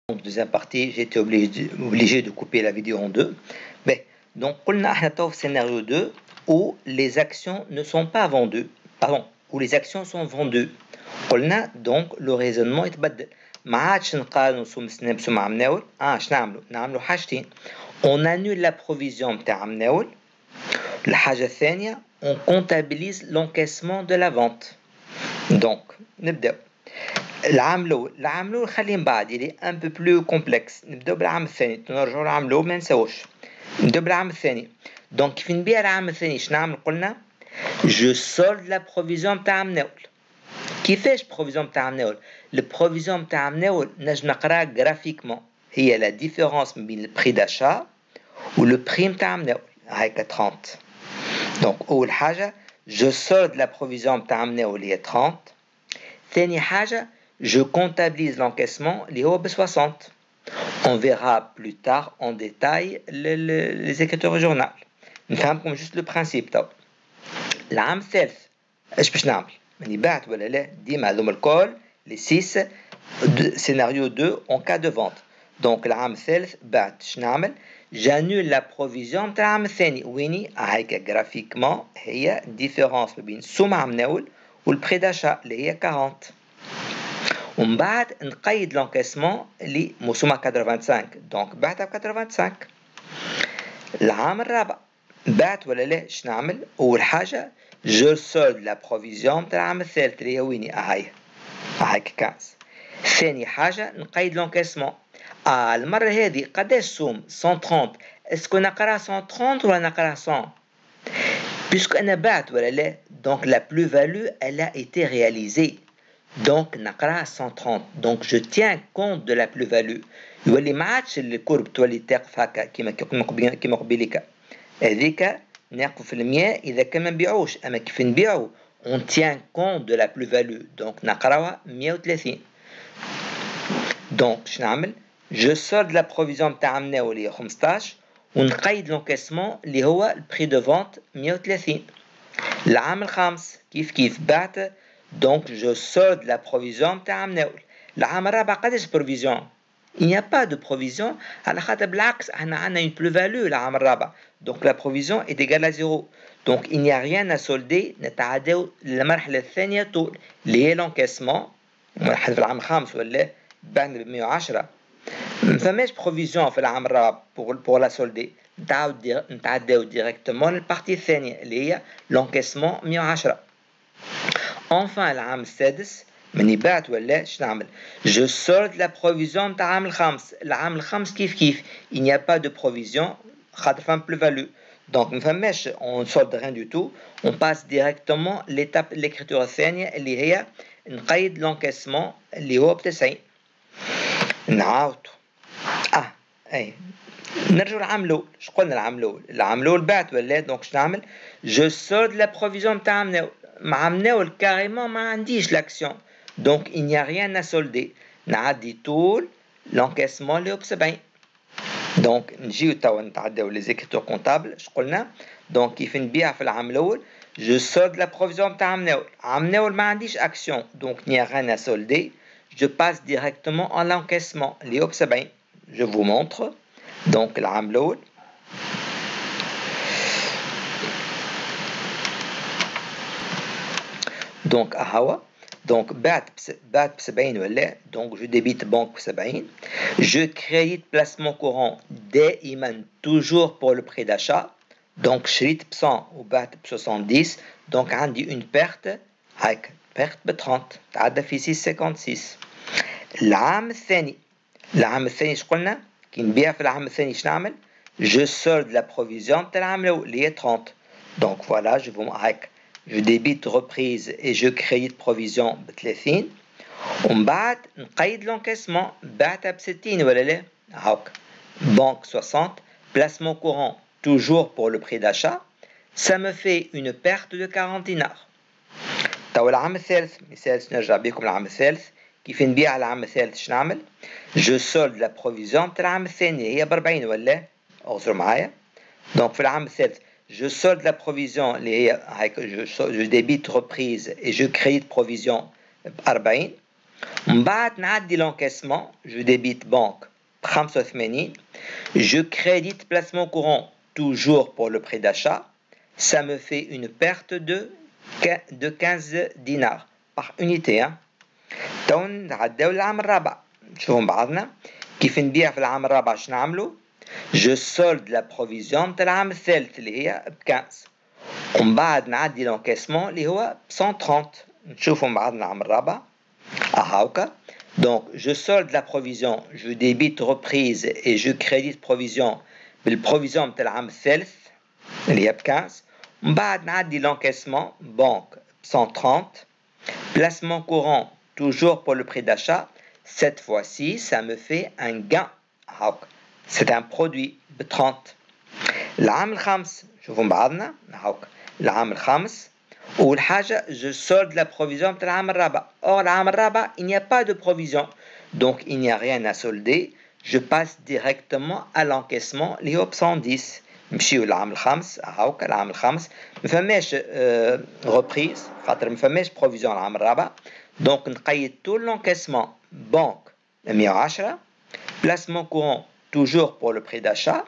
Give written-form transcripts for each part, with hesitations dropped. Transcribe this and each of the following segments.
Donc, deuxième partie, j'étais obligé de couper la vidéo en deux. Mais, donc, on a un scénario 2 où les actions ne sont pas vendues. Pardon, où les actions sont vendues. On a donc le raisonnement يتبدل. ما عادش نقارنوا نسنبسوا مع مناول. شنعملوا؟ نعملوا حاجتين. On annule la provision نتاع مناول. الحاجة الثانية, on comptabilise l'encaissement de la vente. Donc, نبدأ. العام الأول خليه من بعد il est un peu plus complexe. نبدأ بالعام الثاني نرجعوا للعام الأول ما نساوش. نبدأ بالعام الثاني. donc كيف نبيع العام الثاني شنعمل قلنا je solde la provision نتاع مناول. كيفاش provision نتاع مناول؟ البروفيزيون نتاع مناول نجم نقراها graphiquement هي la différence بين le prix d'achat و le prix نتاع مناول هيك 30. donc أول حاجة je solde la provision نتاع مناول هي 30. ثاني حاجة je comptabilise l'encaissement اللي هو ب 60. On verra plus tard en détail les écritures au journal. نفهمكم juste le principe تو. العام الثالث ايش باش نعمل؟ ماني بعت ولا لا؟ ديما هذوما الكل les 6 scénario 2 en cas de vente. donc العام الثالث بعت شنعمل؟ j'annule la provision نتاع العام الثاني ويني هيك graphiquement هي différence بين السوم مناول والبري داشا اللي هي 40. ومن بعد نقيد لونكيسمون اللي موسومة 85 دونك بعتها ب 85. العام الرابع بعت ولا لا شنعمل؟ أول حاجة جو سولد لا بروفيزيون نتاع العام الثالث اللي هي ويني هايك 15. ثاني حاجة نقيد لونكيسمون المرة هذه قداش سوم 130 اسكو نقراها 130 ولا نقراها 100 puisque أنا بعت ولا لا donc la plus-value elle a été réalisée. donc نقراها 130 donc je tiens compte de la plus-value. يولي ما عادش الكورب تولي تقف هكا كيما قبيليك هذيك نقف في 100 إذا كان ما نبيعوش أما كيف نبيعو on tient compte de la plus-value donc نقراوها 130. donc شنعمل je solde la provision نتاع مناول هي 15 ونقيد l'encaissement اللي هو البري دو فونت 130. العام الخامس كيف بعت donc je solde la provision نتاع مناول. العام الرابع قداش provision؟ il n'y a pas de provision على خاطر بالعكس احنا عندنا une plus-value العام الرابع donc la provision est égale à 0 donc il n'y a rien à solder. نتعداو للمرحلة الثانية طول اللي هي l'encaissement. مرحلة في العام الخامس ولا بعنا ب 110 ما فماش بروفيزيون في العام الرابع pour la solder. نتعداو ديريكتومون للبارتي الثانية اللي هي l'encaissement 110. enfin العام السادس ماني بعت ولا شنعمل je solde la provision نتاع العام الخامس. العام الخامس كيف il n'y a pas de provision خاطر فهم plus-value donc ما فماش on solde rien du tout on passe directement l'étape l'écriture الثانية اللي هي نقيد l'encaissement اللي هو ب 90. نعاودو اي نرجعو للعام الاول. اش قلنا العام الاول بعت ولا دونك شنعمل جو سولد لا بروفيزيون نتاع مناول. مع مناول كاريمون ما عنديش لاكسيون دونك il n'y a rien à solder. نعدي طول لونكيسمون اللي هو ب 70. دونك نجيو توا نتعداو لي زيكريتور كونطابل. اش قلنا دونك كيف نبيع في العام الاول جو سولد لا بروفيزيون نتاع مناول. مناول ما عنديش اكسيون دونك il n'y a rien à solder. je passe directement à l'encaissement اللي هو ب 70. je vous montre donc العام الأول donc هوا donc بعت ب 70 ولا donc je débite banque ب 70. je crédite placement courant دائما toujours pour le prix d'achat donc شريت ب 100 وبعت ب 70 donc عندي une perte هيك perte ب 30 تعدى في 656. العام الثاني ايش قلنا كي نبيع في العام الثاني شنعمل je solde la provision نتاع العام الاول اللي هي 30. donc voilà je vous هيك je débite reprise et je crédite provision ب 30 ومن بعد نقيد l'encaissement بعتها ب 60 ولا لا هاك banque 60 placement courant toujours pour le prix d'achat ça me fait une perte de 40 dinars. تو العام الثالث مثال نرجع بكم العام الثالث كيف نبيع العام الثالث شنعمل جو سولد لا بروفيزيون تاع العام الثاني هي ب 40 ولا اغزروا معايا دونك في العام الثالث je solde la provision اللي هي هيك je débite reprise et je crédite provision ب 40 من بعد نعدي l'encaissement, je débite banque 85, je crédite placement courant toujours pour le prix d'achat, ça me fait une perte de 15 dinars par unité. تو نعداو للعام الرابع، نشوفوا بعضنا كيف نبيع في العام الرابع. شنو نعملوا؟ جو سولد لا بروفيزيون تاع العام الثالث اللي هي ب 15، ومن بعد نعدي لونكيسمون اللي هو ب 130. نشوفوا بعضنا العام الرابع هاكا. Donc je solde la provision, je débite reprise et je crédite provision بالprovision تاع العام الثالث اللي هي ب 15. ومن بعد نعدي l'encaissement banque ب 130, placement courant toujours pour le prix d'achat. Cette fois-ci, ça me fait un gain. C'est un produit de 30. العام الخامس شوفوا بعضنا العام الخامس أول حاجة je solde la provision de العام الرابع. Or العام الرابع il n'y a pas de provision, donc il n'y a rien à solder. Je passe directement à l'encaissement اللي هو ب 110. نمشيو للعام الخامس العام الخامس ما فماش reprise خاطر ما فماش provision العام الرابع. Donc نقيد tout l'encaissement banque 110, placement courant toujours pour le prix d'achat.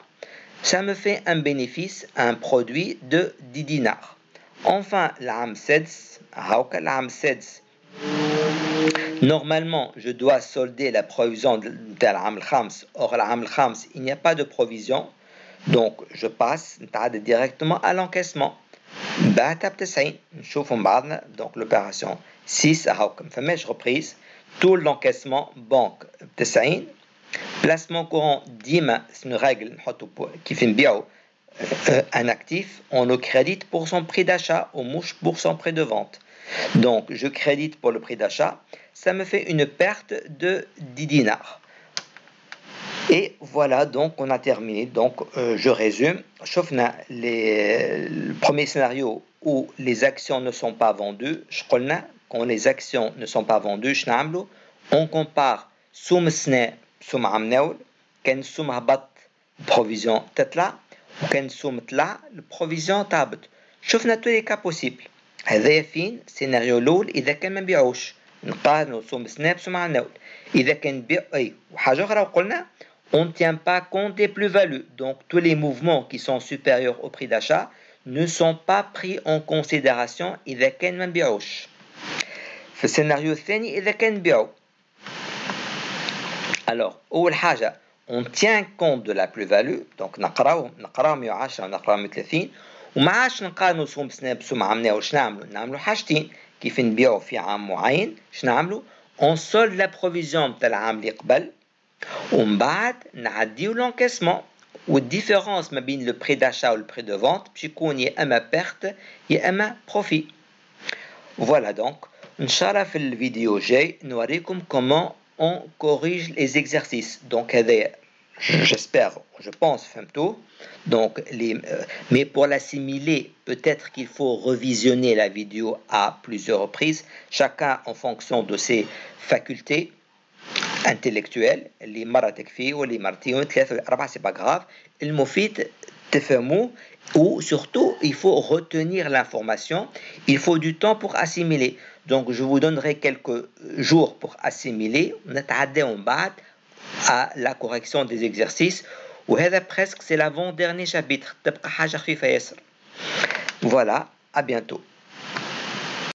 Ça me fait un bénéfice, un produit de 10 dinars. Enfin, l'AM 6, normalement, je dois solder la provision de l'AM al-Khams. Or, l'AM al-Khams, il n'y a pas de provision. Donc, je passe directement à l'encaissement. Donc, l'opération 6, je reprise. Tout l'encaissement banque 90. Placement courant ديما c'est une règle qui fait نبيعو un actif, on le crédite pour son prix d'achat ou mouche pour son prix de vente. Donc je crédite pour le prix d'achat, ça me fait une perte de 10 dinars. Et voilà, donc on a terminé. Donc je résume. شفنا le premier scénario où les actions ne sont pas vendues. Quand les actions ne sont pas vendues, on compare سوم السنة سوم عام ناول. كان السوم هبط بروفيزيون تطلع، وكان السوم طلع البروفيزيون تهبط. شفنا تو لي كا بوسيبل. هذايا فين سيناريو الاول اذا كان ما نبيعوش، نقارنوا سوم السنة بسوم عام ناول. اذا كان نبيع وحاجه اخرى وقلنا on ne tient pas compte des plus-values. Donc tous les mouvements qui sont supérieurs au prix d'achat ne sont pas pris en considération اذا كان ما نبيعوش. في السيناريو الثاني اذا كان نبيعو. Alors, أول حاجة on tient compte de la plus-value. Donc نقراو 110 ونقراو 130 وما عادش نقارنوا سوم سنة بسوم عام ناول. نعملوا حاجتين كيف نبيعوا في عام معين. نعملوا on solde la provision تاع العام اللي قبل ومن بعد نعديو l'encaissement. والديفيرونس ما بين le prix d'achat و le prix de vente باش يكون يا اما perte يا اما profit. Voilà donc إن شاء الله في الفيديو جاي نوريكم comment on corrige les exercices. Donc, j'espère, je pense, donc, mais pour l'assimiler, peut-être qu'il faut revisionner la vidéo à plusieurs reprises, chacun en fonction de ses facultés intellectuelles. Les maratekfi ou les martillons, c'est pas grave. Le mofit, tefemou, ou surtout, il faut retenir l'information. Il faut du temps pour assimiler. Donc, je vous donnerai quelques jours pour assimiler. On a à la correction des exercices. وهذا presque c'est l'avant-dernier chapitre. Voilà, à bientôt.